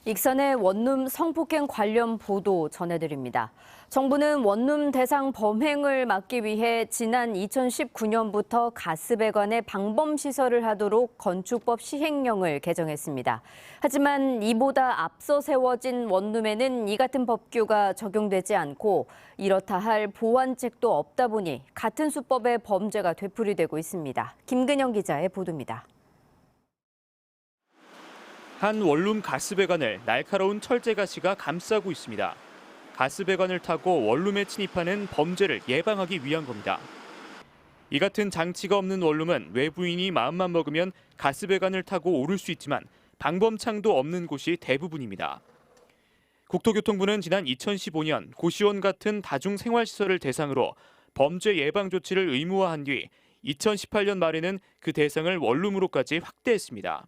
익산의 원룸 성폭행 관련 보도 전해드립니다. 정부는 원룸 대상 범행을 막기 위해 지난 2019년부터 가스배관에 방범시설을 하도록 건축법 시행령을 개정했습니다. 하지만 이보다 앞서 세워진 원룸에는 이 같은 법규가 적용되지 않고 이렇다 할 보완책도 없다 보니 같은 수법의 범죄가 되풀이되고 있습니다. 김근영 기자의 보도입니다. 한 원룸 가스배관을 날카로운 철제가시가 감싸고 있습니다. 가스배관을 타고 원룸에 침입하는 범죄를 예방하기 위한 겁니다. 이 같은 장치가 없는 원룸은 외부인이 마음만 먹으면 가스배관을 타고 오를 수 있지만 방범창도 없는 곳이 대부분입니다. 국토교통부는 지난 2015년 고시원 같은 다중생활시설을 대상으로 범죄 예방 조치를 의무화한 뒤 2018년 말에는 그 대상을 원룸으로까지 확대했습니다.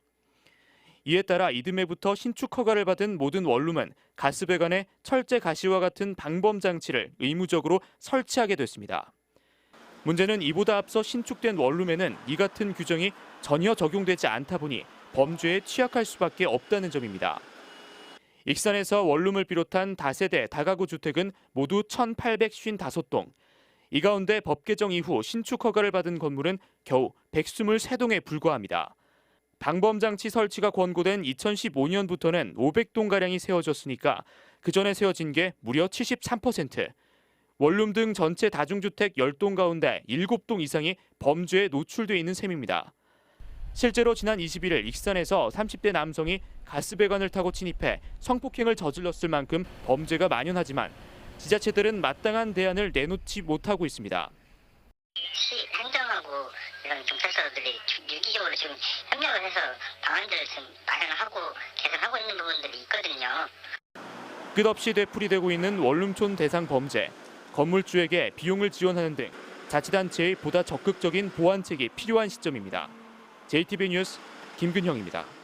이에 따라 이듬해부터 신축 허가를 받은 모든 원룸은 가스배관에 철제 가시와 같은 방범 장치를 의무적으로 설치하게 됐습니다. 문제는 이보다 앞서 신축된 원룸에는 이 같은 규정이 전혀 적용되지 않다 보니 범죄에 취약할 수밖에 없다는 점입니다. 익산에서 원룸을 비롯한 다세대 다가구 주택은 모두 1,855동. 이 가운데 법 개정 이후 신축 허가를 받은 건물은 겨우 123동에 불과합니다. 방범장치 설치가 권고된 2015년부터는 500동가량이 세워졌으니까 그 전에 세워진 게 무려 73%. 원룸 등 전체 다중주택 10동 가운데 7동 이상이 범죄에 노출돼 있는 셈입니다. 실제로 지난 21일 익산에서 30대 남성이 가스배관을 타고 침입해 성폭행을 저질렀을 만큼 범죄가 만연하지만 지자체들은 마땅한 대안을 내놓지 못하고 있습니다. 행정하고 이런 경찰서들이 유기적으로 지금 협력을 해서 방안들을 지금 마련하고 개선하고 있는 부분들이 있거든요. 끝없이 되풀이되고 있는 원룸촌 대상 범죄, 건물주에게 비용을 지원하는 등 자치단체의 보다 적극적인 보완책이 필요한 시점입니다. JTBC 뉴스 김근형입니다.